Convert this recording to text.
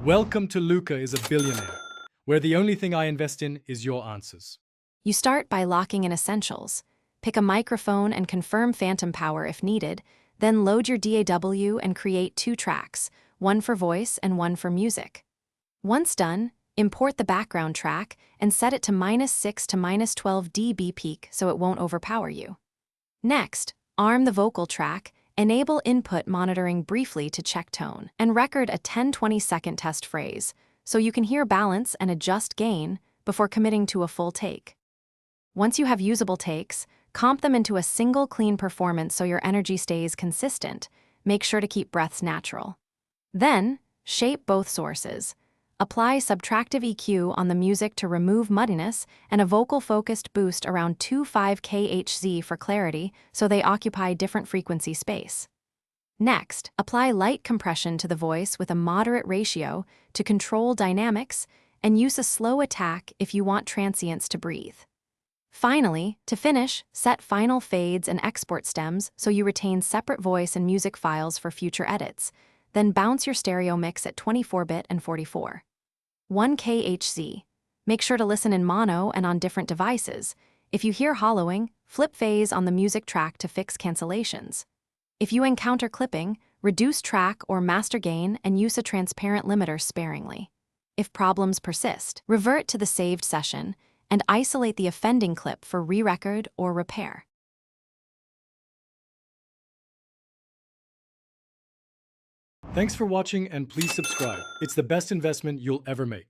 Welcome to Luca is a Billionaire, where the only thing I invest in is your answers. You start by locking in essentials. Pick a microphone and confirm phantom power if needed, then load your DAW and create 2 tracks, one for voice and one for music. Once done, import the background track and set it to -6 to -12 dB peak so it won't overpower you. Next, arm the vocal track, enable input monitoring briefly to check tone, and record a 10-20 second test phrase so you can hear balance and adjust gain before committing to a full take. Once you have usable takes, comp them into a single clean performance so your energy stays consistent. Make sure to keep breaths natural. Then, shape both sources. Apply subtractive EQ on the music to remove muddiness and a vocal-focused boost around 2.5 kHz for clarity so they occupy different frequency space. Next, apply light compression to the voice with a moderate ratio to control dynamics and use a slow attack if you want transients to breathe. Finally, to finish, set final fades and export stems so you retain separate voice and music files for future edits. Then bounce your stereo mix at 24-bit and 44. 1 kHz. Make sure to listen in mono and on different devices. If you hear hollowing, flip phase on the music track to fix cancellations. If you encounter clipping, reduce track or master gain and use a transparent limiter sparingly. If problems persist, revert to the saved session and isolate the offending clip for re-record or repair. Thanks for watching and please subscribe. It's the best investment you'll ever make.